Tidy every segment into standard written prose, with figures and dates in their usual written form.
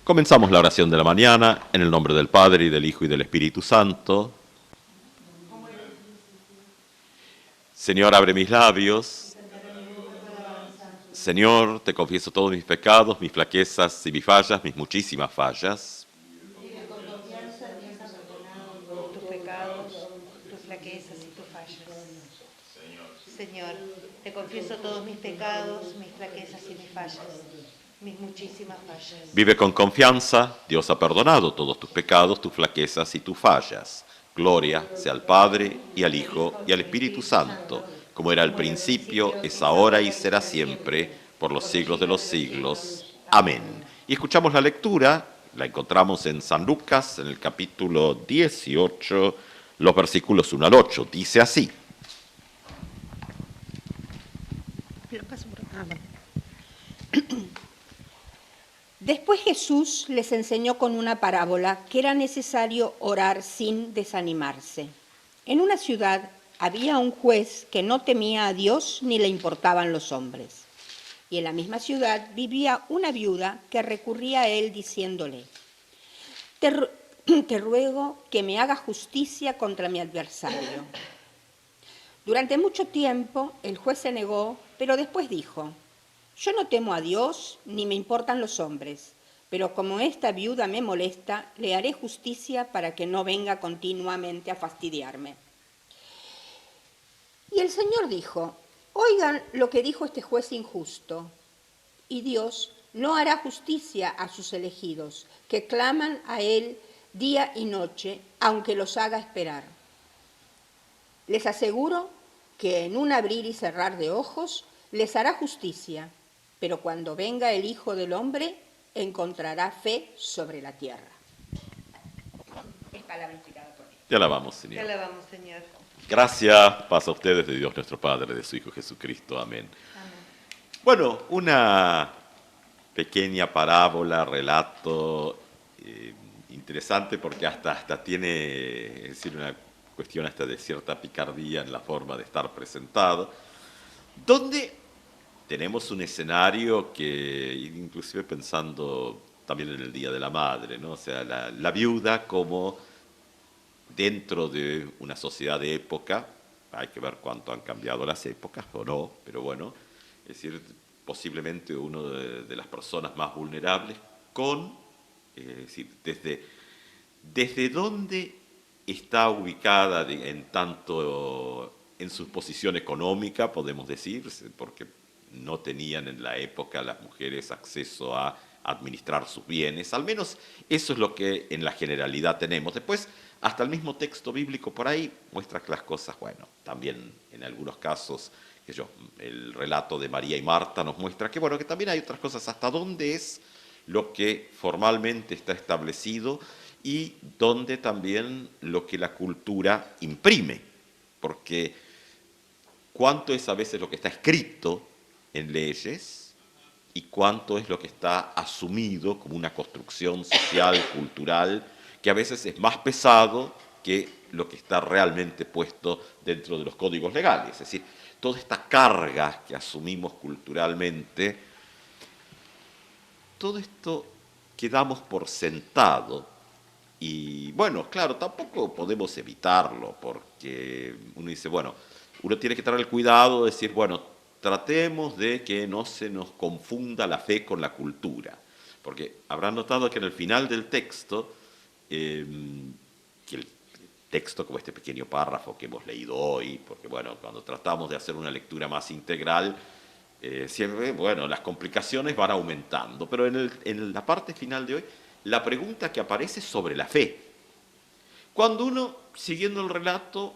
Comenzamos la oración de la mañana en el nombre del Padre, y del Hijo, y del Espíritu Santo. Señor, abre mis labios. Señor, te confieso todos mis pecados, mis flaquezas y mis fallas, mis muchísimas fallas. Vive con confianza, Dios ha perdonado tus pecados, tus flaquezas y tus fallas. Señor, te confieso todos mis pecados, mis flaquezas y mis fallas, mis muchísimas fallas. Vive con confianza, Dios ha perdonado todos tus pecados, tus flaquezas y tus fallas. Gloria sea al Padre, y al Hijo, y al Espíritu Santo, como era al principio, es ahora y será siempre, por los siglos de los siglos. Amén. Y escuchamos la lectura, la encontramos en San Lucas, en el capítulo 18, los versículos 1 al 8. Dice así. Después Jesús les enseñó con una parábola que era necesario orar sin desanimarse. En una ciudad había un juez que no temía a Dios ni le importaban los hombres. Y en la misma ciudad vivía una viuda que recurría a él diciéndole: Te ruego que me haga justicia contra mi adversario. Durante mucho tiempo el juez se negó, pero después dijo: Yo no temo a Dios ni me importan los hombres, pero como esta viuda me molesta, le haré justicia para que no venga continuamente a fastidiarme. Y el Señor dijo: Oigan lo que dijo este juez injusto. Y Dios no hará justicia a sus elegidos, que claman a Él día y noche, aunque los haga esperar. Les aseguro que en un abrir y cerrar de ojos les hará justicia, pero cuando venga el Hijo del Hombre, encontrará fe sobre la tierra. Es palabra inspirada por Dios. Te alabamos, Te Señor. alabamos, Señor. Gracias, paz a ustedes, de Dios nuestro Padre, de su Hijo Jesucristo. Amén. Amén. Bueno, una pequeña parábola, relato interesante, porque hasta tiene, es decir, una cuestión hasta de cierta picardía en la forma de estar presentado, donde tenemos un escenario que, inclusive pensando también en el Día de la Madre, ¿no? O sea, la viuda como dentro de una sociedad de época, hay que ver cuánto han cambiado las épocas o no, pero bueno, es decir, posiblemente uno de las personas más vulnerables es decir, desde dónde está ubicada en tanto en su posición económica, podemos decir, porque no tenían en la época las mujeres acceso a administrar sus bienes, al menos eso es lo que en la generalidad tenemos. Después, hasta el mismo texto bíblico por ahí muestra que las cosas, bueno, también en algunos casos, el relato de María y Marta nos muestra que, bueno, que también hay otras cosas, hasta dónde es lo que formalmente está establecido y dónde también lo que la cultura imprime, porque cuánto es a veces lo que está escrito en leyes y cuánto es lo que está asumido como una construcción social, cultural, que a veces es más pesado que lo que está realmente puesto dentro de los códigos legales. Es decir, toda esta carga que asumimos culturalmente, todo esto que damos por sentado, y bueno, claro, tampoco podemos evitarlo, porque uno dice, bueno, uno tiene que tener el cuidado de decir, bueno, tratemos de que no se nos confunda la fe con la cultura, porque habrán notado que en el final del texto, que el texto como este pequeño párrafo que hemos leído hoy, porque bueno, cuando tratamos de hacer una lectura más integral, siempre, bueno, las complicaciones van aumentando, pero en la parte final de hoy, la pregunta que aparece es sobre la fe. Cuando uno, siguiendo el relato,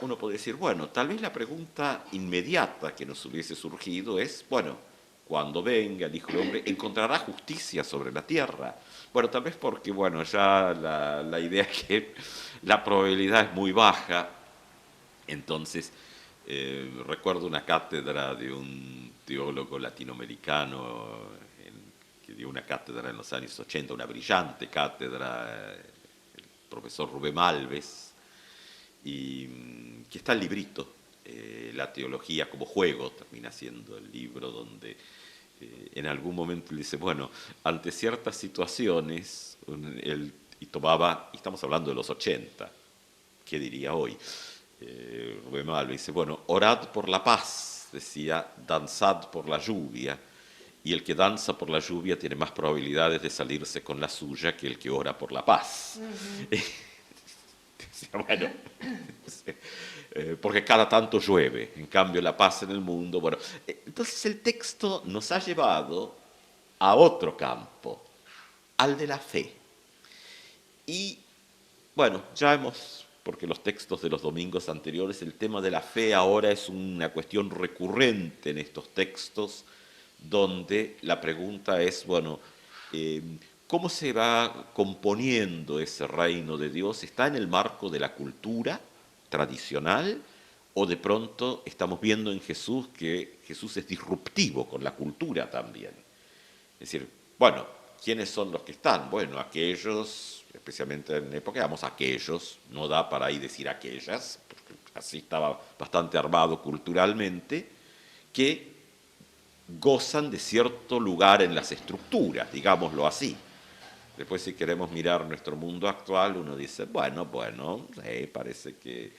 uno puede decir, bueno, tal vez la pregunta inmediata que nos hubiese surgido es, bueno, cuando venga el Hijo del Hombre, ¿encontrará justicia sobre la tierra? Bueno, tal vez porque, bueno, ya la idea es que la probabilidad es muy baja. Entonces, recuerdo una cátedra de un teólogo latinoamericano que dio una cátedra en los años 80, una brillante cátedra, el profesor Rubén Alves, y que está el librito, La teología como juego, termina siendo el libro donde en algún momento él dice, bueno, ante ciertas situaciones, y tomaba, y estamos hablando de los 80, ¿qué diría hoy? Rubén Malva dice, bueno, orad por la paz, decía, danzad por la lluvia, y el que danza por la lluvia tiene más probabilidades de salirse con la suya que el que ora por la paz. Decía, bueno, porque cada tanto llueve, en cambio la paz en el mundo, bueno, entonces el texto nos ha llevado a otro campo, al de la fe. Y bueno, ya hemos, porque los textos de los domingos anteriores, el tema de la fe ahora es una cuestión recurrente en estos textos, donde la pregunta es, bueno, ¿cómo se va componiendo ese reino de Dios? ¿Está en el marco de la cultura tradicional o de pronto estamos viendo en Jesús que Jesús es disruptivo con la cultura también? Es decir, bueno, ¿quiénes son los que están? Bueno, aquellos, especialmente en época, digamos aquellos, no da para ahí decir aquellas, porque así estaba bastante armado culturalmente, que gozan de cierto lugar en las estructuras, digámoslo así. Después, si queremos mirar nuestro mundo actual, uno dice, bueno, parece que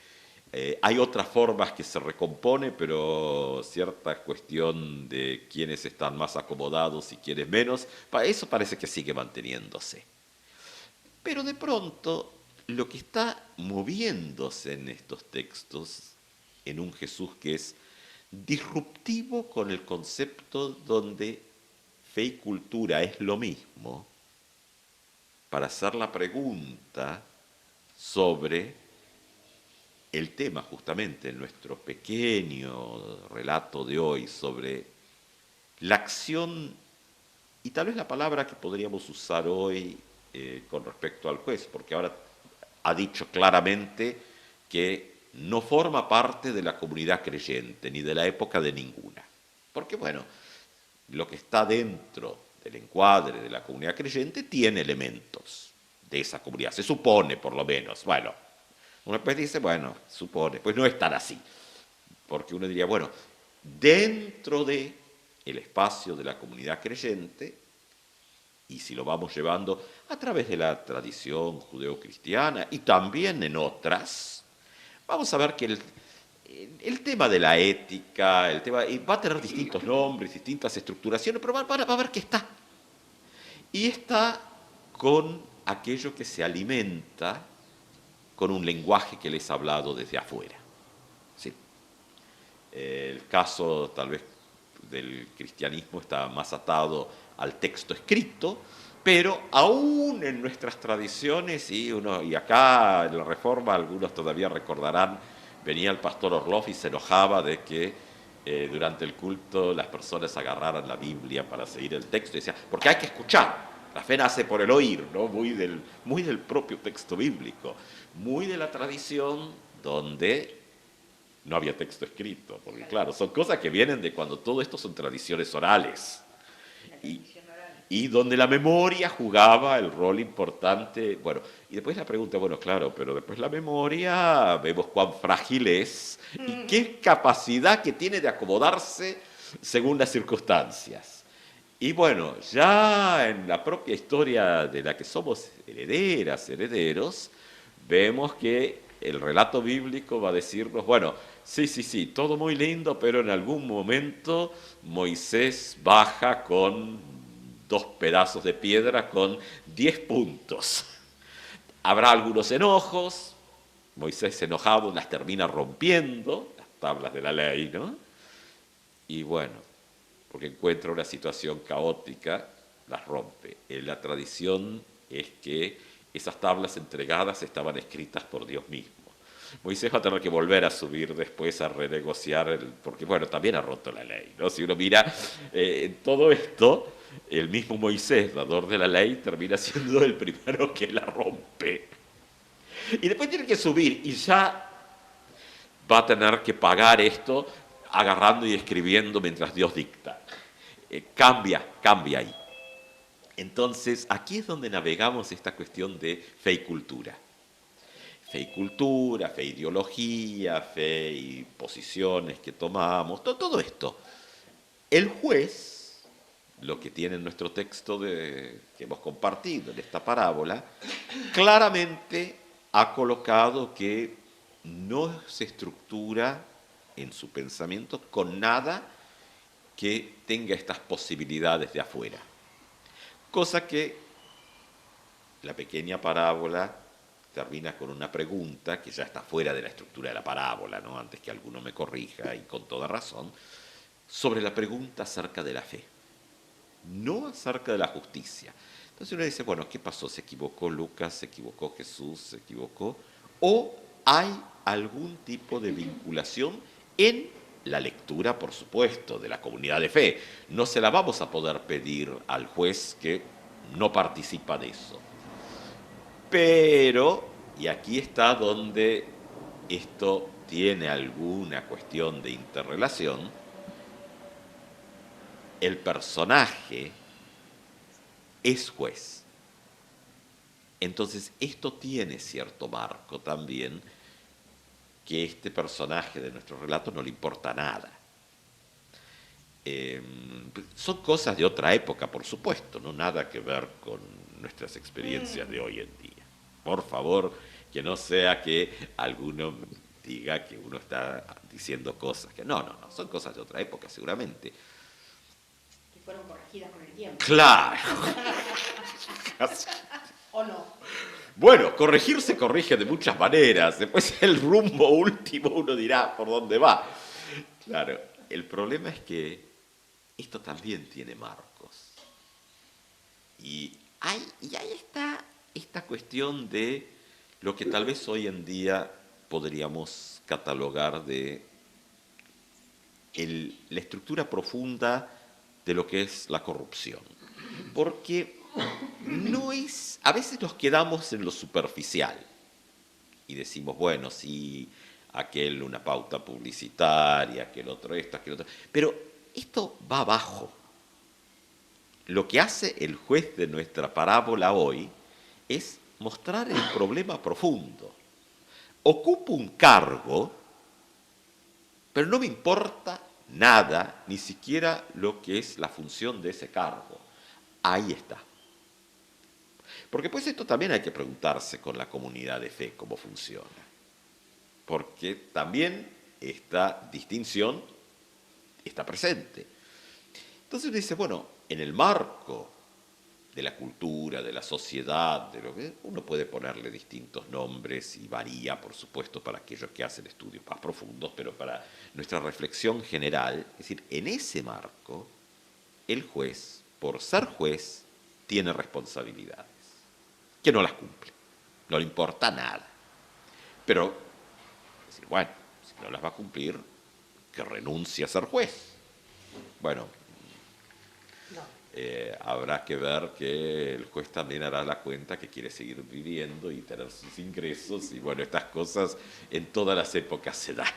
hay otras formas que se recompone, pero cierta cuestión de quiénes están más acomodados y quiénes menos, eso parece que sigue manteniéndose. Pero de pronto, lo que está moviéndose en estos textos, en un Jesús que es disruptivo con el concepto donde fe y cultura es lo mismo, para hacer la pregunta sobre el tema justamente en nuestro pequeño relato de hoy sobre la acción y tal vez la palabra que podríamos usar hoy con respecto al juez, porque ahora ha dicho claramente que no forma parte de la comunidad creyente, ni de la época de ninguna. Porque, bueno, lo que está dentro del encuadre de la comunidad creyente tiene elementos de esa comunidad, se supone por lo menos. Bueno, uno después dice, bueno, supone, pues no es tan así. Porque uno diría, bueno, dentro del espacio de la comunidad creyente, y si lo vamos llevando a través de la tradición judeocristiana y también en otras, vamos a ver que el tema de la ética, el tema, va a tener distintos nombres, distintas estructuraciones, pero va a ver que está. Y está con aquello que se alimenta con un lenguaje que les he hablado desde afuera. ¿Sí? El caso, tal vez, del cristianismo está más atado al texto escrito, pero aún en nuestras tradiciones, y acá en la Reforma algunos todavía recordarán, venía el pastor Orloff y se enojaba de que durante el culto las personas agarraran la Biblia para seguir el texto, y decía, porque hay que escuchar, la fe nace por el oír, ¿no? muy del propio texto bíblico, muy de la tradición donde no había texto escrito, porque claro, son cosas que vienen de cuando todo esto son tradiciones orales. Y donde la memoria jugaba el rol importante. Bueno, y después la pregunta, bueno, claro, pero después la memoria, vemos cuán frágil es y qué capacidad que tiene de acomodarse según las circunstancias. Y bueno, ya en la propia historia de la que somos herederos, vemos que el relato bíblico va a decirnos, bueno, sí, todo muy lindo, pero en algún momento Moisés baja con 2 pedazos de piedra con 10 puntos. Habrá algunos enojos, Moisés enojado las termina rompiendo, las tablas de la ley, ¿no? Y bueno, porque encuentra una situación caótica, las rompe. La tradición es que esas tablas entregadas estaban escritas por Dios mismo. Moisés va a tener que volver a subir después a renegociar, porque bueno, también ha roto la ley, ¿no? Si uno mira todo esto, el mismo Moisés, dador de la ley, termina siendo el primero que la rompe. Y después tiene que subir y ya va a tener que pagar esto agarrando y escribiendo mientras Dios dicta. Cambia ahí. Entonces, aquí es donde navegamos esta cuestión de fe y cultura. Fe y cultura, fe e ideología, fe y posiciones que tomamos, todo esto. El juez lo que tiene nuestro texto que hemos compartido en esta parábola, claramente ha colocado que no se estructura en su pensamiento con nada que tenga estas posibilidades de afuera. Cosa que la pequeña parábola termina con una pregunta que ya está fuera de la estructura de la parábola, ¿no? Antes que alguno me corrija, y con toda razón, sobre la pregunta acerca de la fe, no acerca de la justicia. Entonces uno dice, bueno, ¿qué pasó? ¿Se equivocó Lucas? ¿Se equivocó Jesús? ¿Se equivocó? ¿O hay algún tipo de vinculación en la lectura, por supuesto, de la comunidad de fe? No se la vamos a poder pedir al juez que no participa de eso. Pero, y aquí está donde esto tiene alguna cuestión de interrelación, el personaje es juez. Entonces, esto tiene cierto marco también, que este personaje de nuestro relato no le importa nada. Son cosas de otra época, por supuesto, no nada que ver con nuestras experiencias de hoy en día. Por favor, que no sea que alguno diga que uno está diciendo cosas que no, son cosas de otra época seguramente. Que fueron corregidas con el tiempo. ¡Claro! ¿O no? Bueno, corregir se corrige de muchas maneras. Después el rumbo último uno dirá por dónde va. Claro, el problema es que esto también tiene marcos. Y ahí está esta cuestión de lo que tal vez hoy en día podríamos catalogar de la estructura profunda de lo que es la corrupción. Porque a veces nos quedamos en lo superficial y decimos, bueno, sí, aquel una pauta publicitaria, aquel otro esto, aquel otro, pero esto va abajo. Lo que hace el juez de nuestra parábola hoy es mostrar el problema profundo. Ocupo un cargo, pero no me importa nada, ni siquiera lo que es la función de ese cargo. Ahí está. Porque pues esto también hay que preguntarse con la comunidad de fe cómo funciona. Porque también esta distinción está presente. Entonces uno dice, bueno, en el marco de la cultura, de la sociedad, de lo que uno puede ponerle distintos nombres y varía, por supuesto, para aquellos que hacen estudios más profundos, pero para nuestra reflexión general, es decir, en ese marco, el juez, por ser juez, tiene responsabilidades, que no las cumple, no le importa nada. Pero, decir, bueno, si no las va a cumplir, que renuncie a ser juez. Bueno, habrá que ver que el juez también hará la cuenta que quiere seguir viviendo y tener sus ingresos, y bueno, estas cosas en todas las épocas se dan.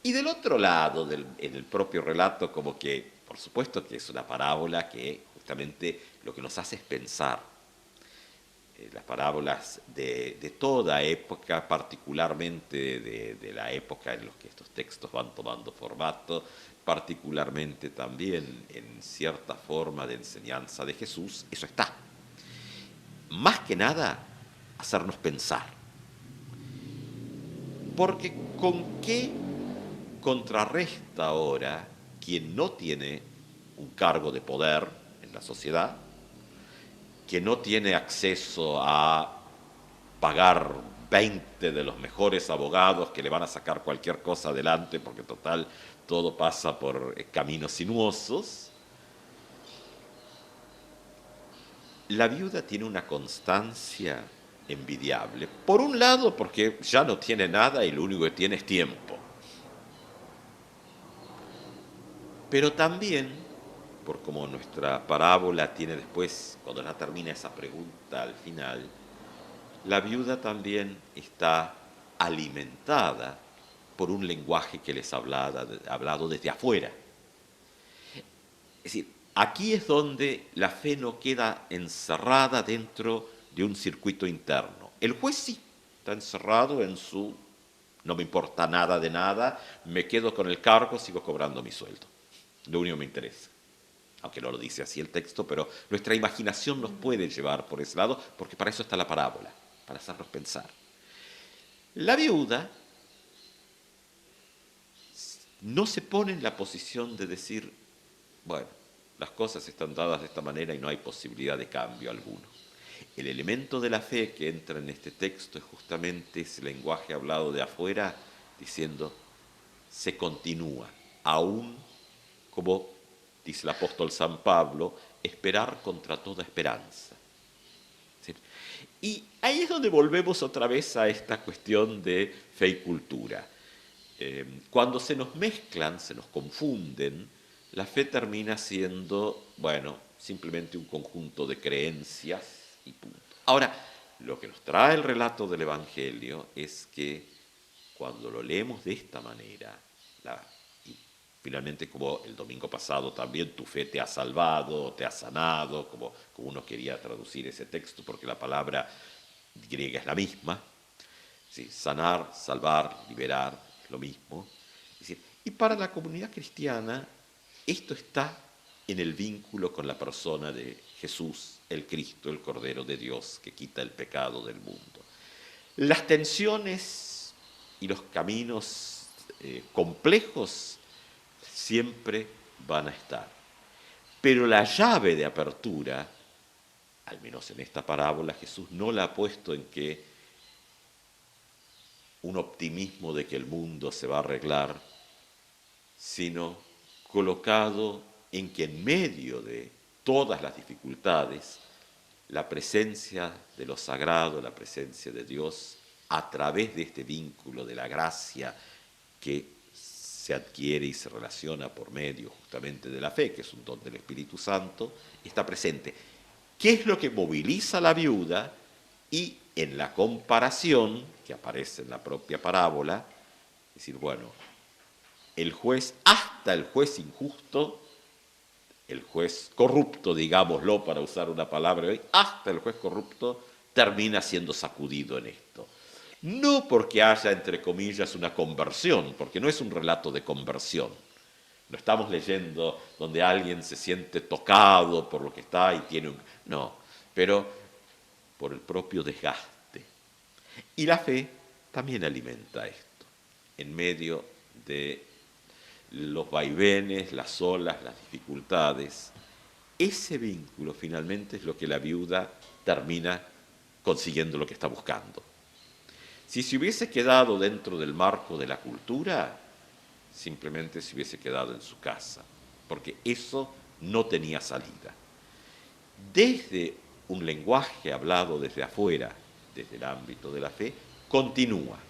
Y del otro lado, en el propio relato, como que, por supuesto que es una parábola que justamente lo que nos hace es pensar. Las parábolas de toda época, particularmente de la época en la que estos textos van tomando formato, particularmente también en cierta forma de enseñanza de Jesús, eso está. Más que nada, hacernos pensar. Porque ¿con qué contrarresta ahora quien no tiene un cargo de poder en la sociedad, que no tiene acceso a pagar 20 de los mejores abogados que le van a sacar cualquier cosa adelante, porque total, todo pasa por caminos sinuosos? La viuda tiene una constancia envidiable. Por un lado, porque ya no tiene nada y lo único que tiene es tiempo. Pero también, por como nuestra parábola tiene después, cuando ya termina esa pregunta al final, la viuda también está alimentada por un lenguaje que les ha hablado desde afuera. Es decir, aquí es donde la fe no queda encerrada dentro de un circuito interno. El juez sí está encerrado en su no me importa nada de nada, me quedo con el cargo, sigo cobrando mi sueldo. lo único que me interesa. Aunque no lo dice así el texto, pero nuestra imaginación nos puede llevar por ese lado, porque para eso está la parábola, para hacernos pensar. La viuda no se pone en la posición de decir, bueno, las cosas están dadas de esta manera y no hay posibilidad de cambio alguno. El elemento de la fe que entra en este texto es justamente ese lenguaje hablado de afuera, diciendo, se continúa, aún como dice el apóstol San Pablo, esperar contra toda esperanza. ¿Sí? Y ahí es donde volvemos otra vez a esta cuestión de fe y cultura. Cuando se nos mezclan, se nos confunden, la fe termina siendo, bueno, simplemente un conjunto de creencias y punto. Ahora, lo que nos trae el relato del Evangelio es que cuando lo leemos de esta manera, y finalmente como el domingo pasado también tu fe te ha salvado, te ha sanado, como uno quería traducir ese texto, porque la palabra griega es la misma, ¿sí? Sanar, salvar, liberar, es lo mismo. Es decir, y para la comunidad cristiana esto está en el vínculo con la persona de Jesús, el Cristo, el Cordero de Dios, que quita el pecado del mundo. Las tensiones y los caminos complejos siempre van a estar. Pero la llave de apertura, al menos en esta parábola, Jesús no la ha puesto en que un optimismo de que el mundo se va a arreglar, sino colocado en que en medio de todas las dificultades, la presencia de lo sagrado, la presencia de Dios, a través de este vínculo de la gracia que se adquiere y se relaciona por medio justamente de la fe, que es un don del Espíritu Santo, está presente. ¿Qué es lo que moviliza a la viuda? Y en la comparación, que aparece en la propia parábola, es decir, bueno, el juez, hasta el juez injusto, el juez corrupto, digámoslo para usar una palabra hoy, hasta el juez corrupto termina siendo sacudido en esto. No porque haya, entre comillas, una conversión, porque no es un relato de conversión. No estamos leyendo donde alguien se siente tocado por lo que está y tiene un... No, pero por el propio desgaste. Y la fe también alimenta esto, en medio de los vaivenes, las olas, las dificultades. Ese vínculo finalmente es lo que la viuda termina consiguiendo lo que está buscando. Si se hubiese quedado dentro del marco de la cultura, simplemente se hubiese quedado en su casa, porque eso no tenía salida. Desde un lenguaje hablado desde afuera, desde el ámbito de la fe, continúa.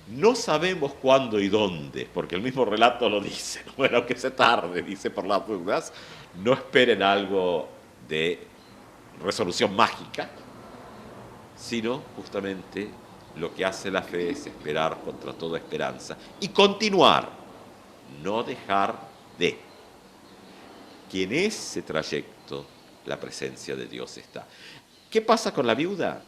No sabemos cuándo y dónde, porque el mismo relato lo dice, ¿no? Bueno, que se tarde, dice por las dudas, no esperen algo de resolución mágica, sino justamente lo que hace la fe es esperar contra toda esperanza y continuar, no dejar de. Que en ese trayecto la presencia de Dios está. ¿Qué pasa con la viuda?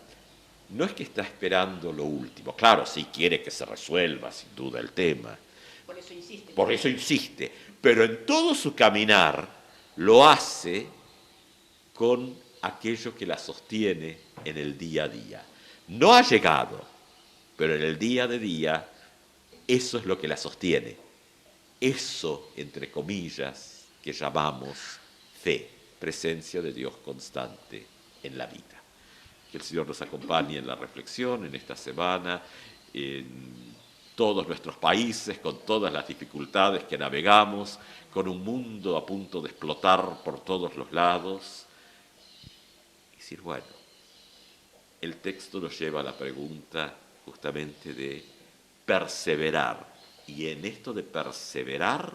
No es que está esperando lo último. Claro, sí quiere que se resuelva, sin duda, el tema. Por eso insiste. Por eso insiste. Pero en todo su caminar lo hace con aquello que la sostiene en el día a día. No ha llegado, pero en el día a día eso es lo que la sostiene. Eso, entre comillas, que llamamos fe, presencia de Dios constante en la vida. Que el Señor nos acompañe en la reflexión en esta semana, en todos nuestros países, con todas las dificultades que navegamos, con un mundo a punto de explotar por todos los lados. Y decir, bueno, el texto nos lleva a la pregunta justamente de perseverar. Y en esto de perseverar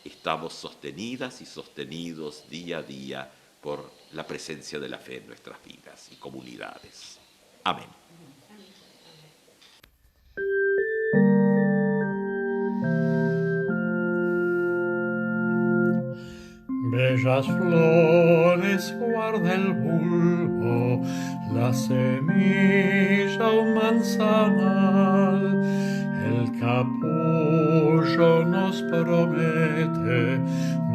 estamos sostenidas y sostenidos día a día por la presencia de la fe en nuestras vidas y comunidades. Amén. Bellas flores guarda el bulbo, la semilla un manzanal, el capullo nos promete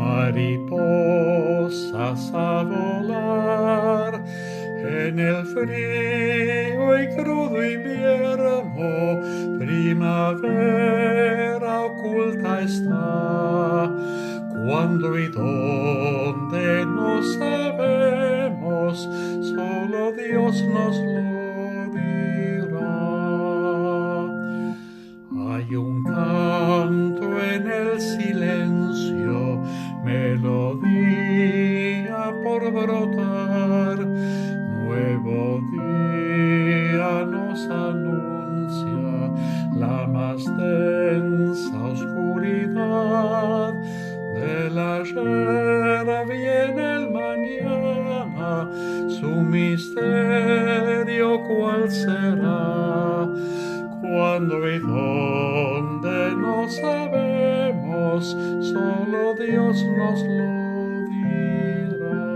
mariposas a volar en el frío y crudo invierno, primavera oculta está. Cuándo y dónde no sabemos, solo Dios nos lo dirá. Hay un canto en el silencio, melodía por brotar, nuevo día nos anuncia la más densa oscuridad. Del ayer viene el mañana, su misterio cuál será. Cuándo y dónde no sabemos, solo Dios nos lo dirá.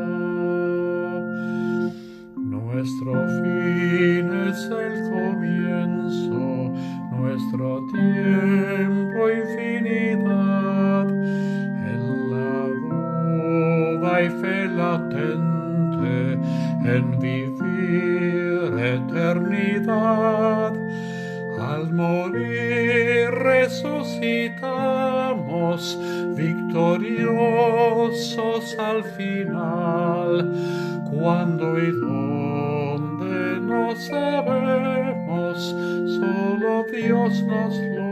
Nuestro fin es el comienzo, nuestro tiempo infinidad. En la duda y fe latente, en vivir eternidad. Al morir resucitamos, victoriosos al final. Cuándo y dónde no sabemos, solo Dios nos lo